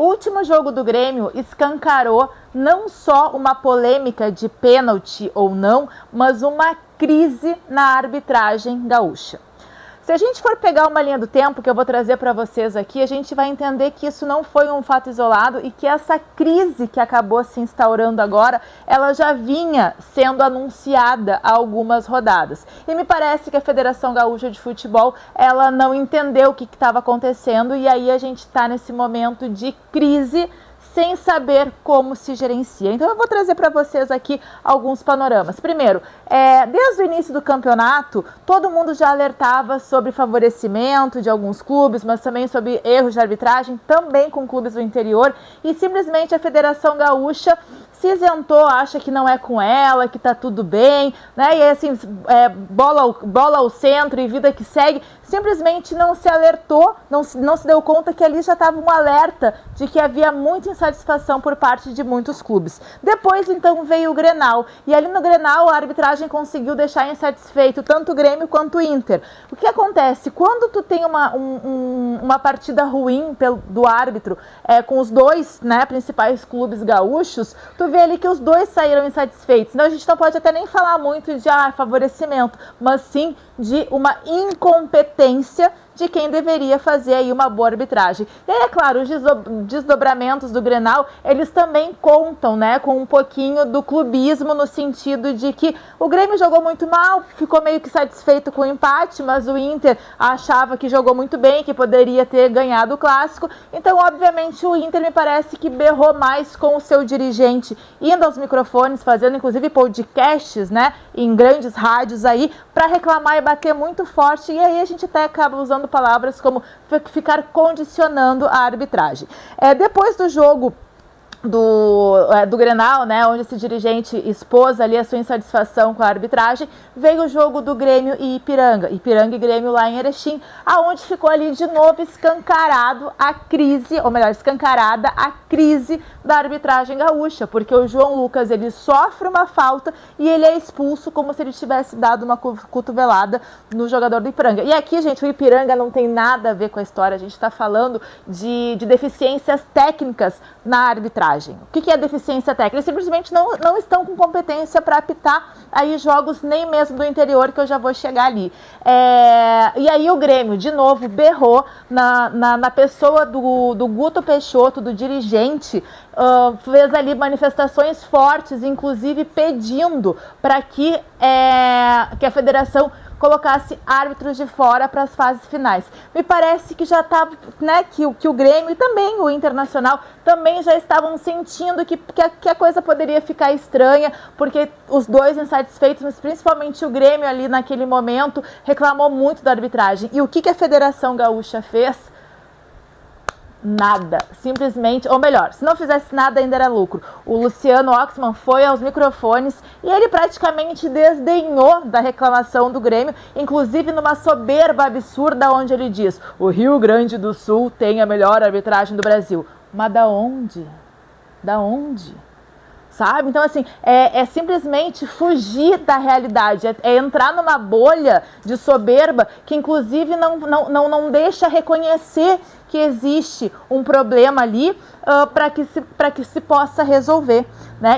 O último jogo do Grêmio escancarou não só uma polêmica de pênalti ou não, mas uma crise na arbitragem gaúcha. Se a gente for pegar uma linha do tempo que eu vou trazer para vocês aqui, a gente vai entender que isso não foi um fato isolado e que essa crise que acabou se instaurando agora, ela já vinha sendo anunciada há algumas rodadas. E me parece que a Federação Gaúcha de Futebol, ela não entendeu o que estava acontecendo e aí a gente está nesse momento de crise sem saber como se gerencia. Então eu vou trazer para vocês aqui alguns panoramas. Primeiro, desde o início do campeonato, todo mundo já alertava sobre favorecimento de alguns clubes, mas também sobre erros de arbitragem, também com clubes do interior, e simplesmente a Federação Gaúcha se isentou, acha que não é com ela, que tá tudo bem, né? E assim, bola ao centro e vida que segue, simplesmente não se alertou, não se deu conta que ali já estava um alerta de que havia muita insatisfação por parte de muitos clubes. Depois, então, veio o Grenal, e ali no Grenal a arbitragem conseguiu deixar insatisfeito tanto o Grêmio quanto o Inter. O que acontece? Quando tu tem uma partida ruim do árbitro, com os dois, né, principais clubes gaúchos, tu vê ali que os dois saíram insatisfeitos. Então a gente não pode até nem falar muito de favorecimento, mas sim de uma incompetência de quem deveria fazer aí uma boa arbitragem. E aí, é claro, os desdobramentos do Grenal, eles também contam, né, com um pouquinho do clubismo, no sentido de que o Grêmio jogou muito mal, ficou meio que satisfeito com o empate, mas o Inter achava que jogou muito bem, que poderia ter ganhado o clássico. Então, obviamente, o Inter me parece que berrou mais com o seu dirigente, indo aos microfones, fazendo inclusive podcasts, né, em grandes rádios aí, para reclamar e bater muito forte. E aí a gente até acaba usando palavras como ficar condicionando a arbitragem. Depois do jogo do Grenal, né, onde esse dirigente expôs ali a sua insatisfação com a arbitragem, veio o jogo do Grêmio e Ipiranga e Grêmio lá em Erechim, aonde ficou ali de novo escancarada a crise da arbitragem gaúcha, porque o João Lucas, ele sofre uma falta e ele é expulso como se ele tivesse dado uma cotovelada no jogador do Ipiranga. E aqui, gente, o Ipiranga não tem nada a ver com a história, a gente está falando de deficiências técnicas na arbitragem. O que é deficiência técnica? Eles simplesmente não estão com competência para apitar aí jogos nem mesmo do interior, que eu já vou chegar ali. E aí o Grêmio, de novo, berrou na pessoa do Guto Peixoto, do dirigente, fez ali manifestações fortes, inclusive pedindo para que a federação colocasse árbitros de fora para as fases finais. Me parece que já estava, né, que o Grêmio e também o Internacional também já estavam sentindo que a coisa poderia ficar estranha, porque os dois insatisfeitos, mas principalmente o Grêmio ali naquele momento, reclamou muito da arbitragem. E o que a Federação Gaúcha fez? Nada, simplesmente, ou melhor, se não fizesse nada ainda era lucro. O Luciano Oxman foi aos microfones e ele praticamente desdenhou da reclamação do Grêmio, inclusive numa soberba absurda, onde ele diz: o Rio Grande do Sul tem a melhor arbitragem do Brasil. Mas da onde? Da onde? Sabe? Então, assim, é simplesmente fugir da realidade, é entrar numa bolha de soberba que, inclusive, não deixa reconhecer que existe um problema ali para que se possa resolver, né?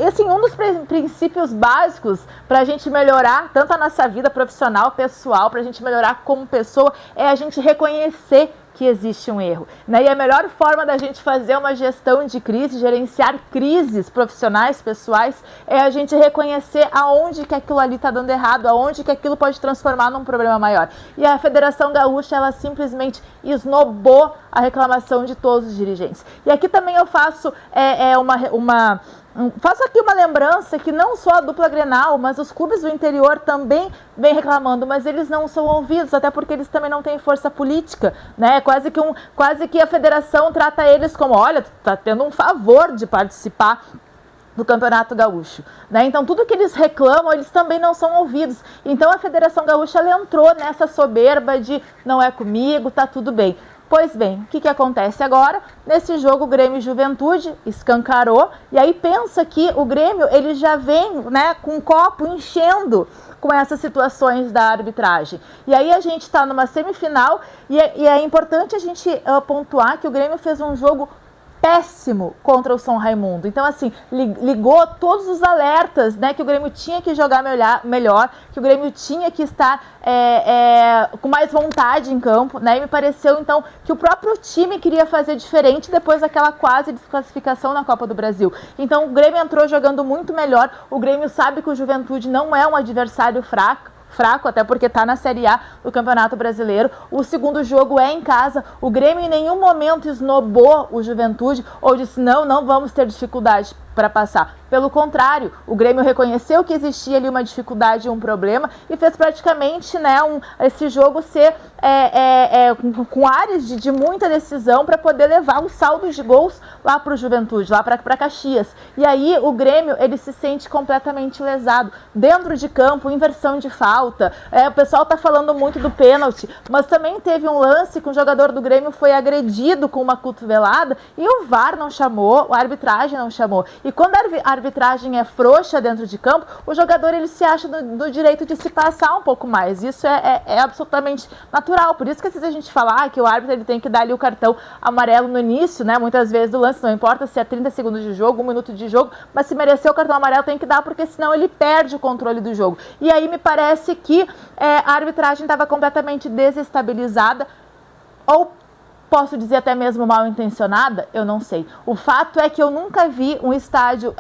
Assim, um dos princípios básicos para a gente melhorar tanto a nossa vida profissional, pessoal, para a gente melhorar como pessoa, é a gente reconhecer que existe um erro, né? E a melhor forma da gente fazer uma gestão de crise, gerenciar crises profissionais, pessoais, é a gente reconhecer aonde que aquilo ali está dando errado, aonde que aquilo pode transformar num problema maior. E a Federação Gaúcha, ela simplesmente esnobou a reclamação de todos os dirigentes. E aqui também eu faço faço aqui uma lembrança que não só a dupla Grenal, mas os clubes do interior também vêm reclamando, mas eles não são ouvidos, até porque eles também não têm força política, né? Quase que a federação trata eles como, olha, tu tá tendo um favor de participar do Campeonato Gaúcho, né? Então tudo que eles reclamam, eles também não são ouvidos. Então a Federação Gaúcha, ela entrou nessa soberba de não é comigo, tá tudo bem. Pois bem, o que acontece agora? Nesse jogo, o Grêmio e Juventude escancarou, e aí pensa que o Grêmio ele já vem, né, com o copo enchendo com essas situações da arbitragem. E aí a gente está numa semifinal, e é importante a gente pontuar que o Grêmio fez um jogo péssimo contra o São Raimundo. Então, assim, ligou todos os alertas, né, que o Grêmio tinha que jogar melhor, que o Grêmio tinha que estar com mais vontade em campo, né, e me pareceu, então, que o próprio time queria fazer diferente depois daquela quase desclassificação na Copa do Brasil. Então, o Grêmio entrou jogando muito melhor, o Grêmio sabe que o Juventude não é um adversário fraco, até porque está na Série A do Campeonato Brasileiro. O segundo jogo é em casa. O Grêmio em nenhum momento esnobou o Juventude ou disse não vamos ter dificuldade para passar. Pelo contrário, o Grêmio reconheceu que existia ali uma dificuldade, um problema, e fez praticamente, né, esse jogo ser com áreas de muita decisão para poder levar os saldos de gols lá para o Juventude, lá para Caxias. E aí o Grêmio ele se sente completamente lesado. Dentro de campo, inversão de falta, o pessoal está falando muito do pênalti, mas também teve um lance que um jogador do Grêmio foi agredido com uma cotovelada e o VAR não chamou, a arbitragem não chamou. E quando a arbitragem é frouxa dentro de campo, o jogador ele se acha no direito de se passar um pouco mais. Isso é absolutamente natural. Por isso que se a gente falar que o árbitro ele tem que dar ali o cartão amarelo no início, né, muitas vezes do lance, não importa se é 30 segundos de jogo, 1 minuto de jogo, mas se merecer o cartão amarelo tem que dar, porque senão ele perde o controle do jogo. E aí me parece que a arbitragem estava completamente desestabilizada, ou posso dizer até mesmo mal intencionada, eu não sei. O fato é que eu nunca vi um estádio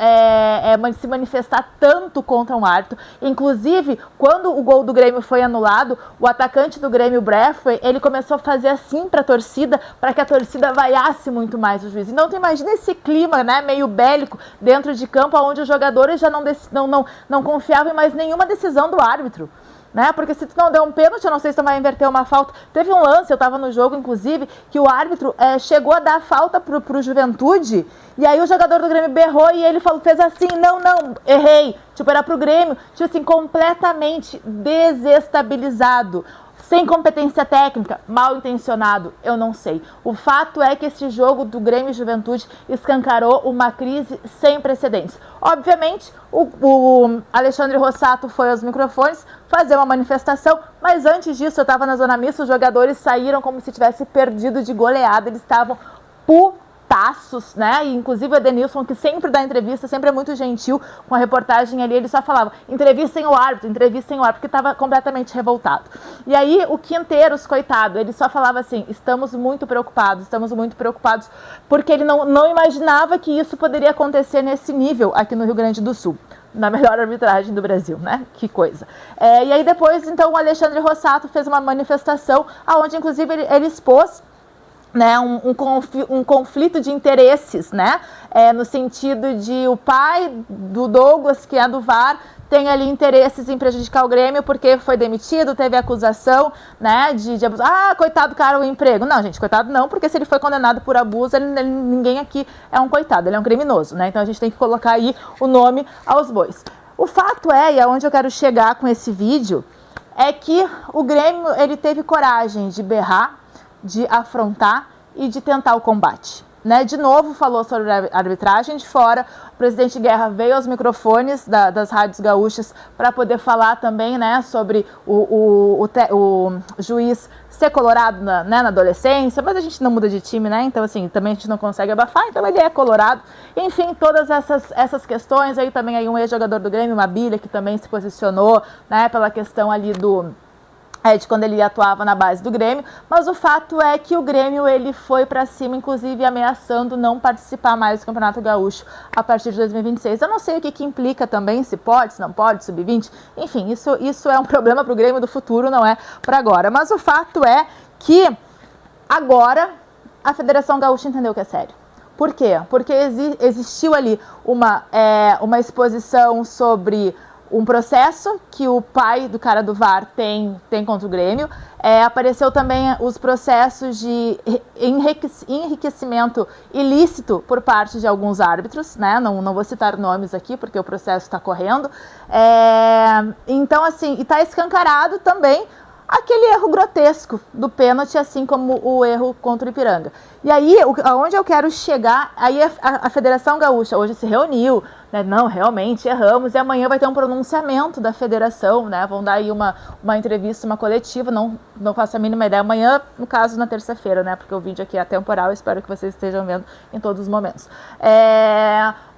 se manifestar tanto contra um árbitro. Inclusive, quando o gol do Grêmio foi anulado, o atacante do Grêmio, Breffrey, ele começou a fazer assim para a torcida, para que a torcida vaiasse muito mais o juiz. Então, tu imagina esse clima, né, meio bélico dentro de campo, onde os jogadores já não confiavam em mais nenhuma decisão do árbitro. Né? Porque se tu não der um pênalti, eu não sei se tu vai inverter uma falta. Teve um lance, eu estava no jogo, inclusive, que o árbitro chegou a dar falta pro Juventude, e aí o jogador do Grêmio berrou e ele fez assim, não, errei. Tipo, era pro Grêmio, tipo assim, completamente desestabilizado. Sem competência técnica, mal intencionado, eu não sei. O fato é que esse jogo do Grêmio e Juventude escancarou uma crise sem precedentes. Obviamente, o Alexandre Rossato foi aos microfones fazer uma manifestação, mas antes disso, eu estava na zona mista, os jogadores saíram como se tivesse perdido de goleada, eles estavam putaços, né? E, inclusive o Edenilson, que sempre dá entrevista, sempre é muito gentil com a reportagem ali, ele só falava, entrevistem o árbitro, porque estava completamente revoltado. E aí o Quinteiros, coitado, ele só falava assim, estamos muito preocupados, porque ele não imaginava que isso poderia acontecer nesse nível aqui no Rio Grande do Sul. Na melhor arbitragem do Brasil, né? Que coisa. E aí depois, então, o Alexandre Rossato fez uma manifestação, onde inclusive ele expôs, né, um conflito de interesses, né, no sentido de o pai do Douglas, que é do VAR, tem ali interesses em prejudicar o Grêmio porque foi demitido, teve acusação, né, de abuso. Coitado, cara, o emprego. Não, gente, coitado não, porque se ele foi condenado por abuso, ninguém aqui é um coitado, ele é um criminoso, né, então a gente tem que colocar aí o nome aos bois. O fato e aonde eu quero chegar com esse vídeo, é que o Grêmio, ele teve coragem de berrar, de afrontar e de tentar o combate. Né? De novo, falou sobre a arbitragem de fora, o presidente Guerra veio aos microfones das rádios gaúchas para poder falar também, né, sobre o juiz ser colorado na adolescência, mas a gente não muda de time, né? Então, assim, também a gente não consegue abafar, então ele é colorado. Enfim, todas essas questões, aí também aí um ex-jogador do Grêmio, Mabilha, que também se posicionou, né, pela questão ali de quando ele atuava na base do Grêmio, mas o fato é que o Grêmio ele foi para cima, inclusive ameaçando não participar mais do Campeonato Gaúcho a partir de 2026. Eu não sei o que implica também, se pode, se não pode, sub-20, enfim, isso é um problema para o Grêmio do futuro, não é para agora. Mas o fato é que agora a Federação Gaúcha entendeu que é sério. Por quê? Porque existiu ali uma exposição sobre um processo que o pai do cara do VAR tem contra o Grêmio. Apareceu também os processos de enriquecimento ilícito por parte de alguns árbitros, né? Não vou citar nomes aqui porque o processo está correndo. Então, assim, e está escancarado também aquele erro grotesco do pênalti, assim como o erro contra o Ipiranga. E aí, aonde eu quero chegar, aí a Federação Gaúcha hoje se reuniu, né? Não, realmente erramos, e amanhã vai ter um pronunciamento da federação, né? Vão dar aí uma entrevista, uma coletiva, não faço a mínima ideia, amanhã, no caso, na terça-feira, né? Porque o vídeo aqui é atemporal, espero que vocês estejam vendo em todos os momentos.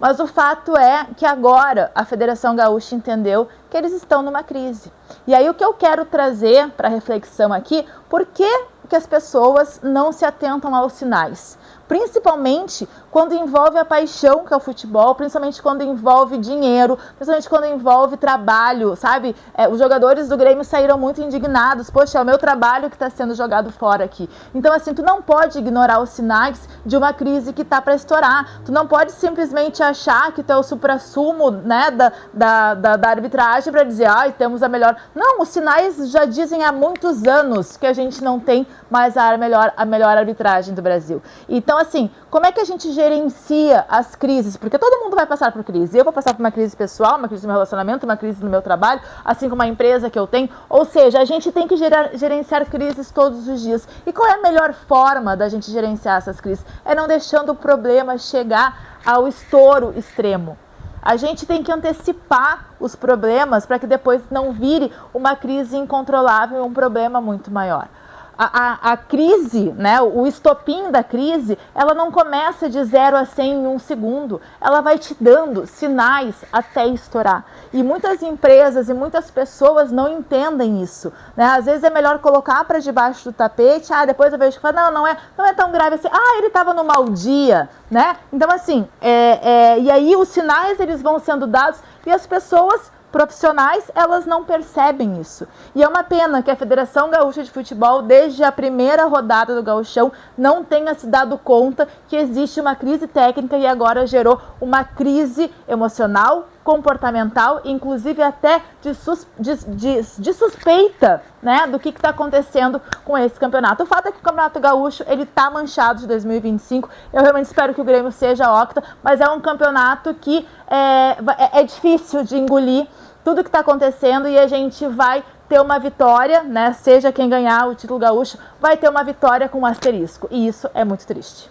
Mas o fato é que agora a Federação Gaúcha entendeu que eles estão numa crise. E aí o que eu quero trazer para reflexão aqui, por que as pessoas não se atentam aos sinais? Principalmente quando envolve a paixão que é o futebol, principalmente quando envolve dinheiro, principalmente quando envolve trabalho, sabe? Os jogadores do Grêmio saíram muito indignados. Poxa, é o meu trabalho que está sendo jogado fora aqui. Então, assim, tu não pode ignorar os sinais de uma crise que está para estourar. Tu não pode simplesmente achar que tu é o suprassumo, né, da arbitragem para dizer, temos a melhor... Não, os sinais já dizem há muitos anos que a gente não tem mais a melhor arbitragem do Brasil. Então, assim, como é que a gente gerencia as crises? Porque todo mundo vai passar por crise. Eu vou passar por uma crise pessoal, uma crise no meu relacionamento, uma crise no meu trabalho, assim como a empresa que eu tenho. Ou seja, a gente tem que gerenciar crises todos os dias. E qual é a melhor forma da gente gerenciar essas crises? É não deixando o problema chegar ao estouro extremo. A gente tem que antecipar os problemas para que depois não vire uma crise incontrolável, um problema muito maior. A crise, né, o estopim da crise, ela não começa de 0 a 100 em um segundo. Ela vai te dando sinais até estourar. E muitas empresas e muitas pessoas não entendem isso, né? Às vezes é melhor colocar para debaixo do tapete. Depois eu vejo que fala, não é tão grave assim. Ele estava no mau dia, né? Então, assim, e aí os sinais eles vão sendo dados e as pessoas profissionais, elas não percebem isso. E é uma pena que a Federação Gaúcha de Futebol, desde a primeira rodada do Gauchão, não tenha se dado conta que existe uma crise técnica e agora gerou uma crise emocional, comportamental, inclusive até de suspeita, né, do que está acontecendo com esse campeonato. O fato é que o Campeonato Gaúcho ele está manchado de 2025. Eu realmente espero que o Grêmio seja octa, mas é um campeonato que é difícil de engolir tudo que está acontecendo e a gente vai ter uma vitória, né? Seja quem ganhar o título gaúcho, vai ter uma vitória com um asterisco. E isso é muito triste.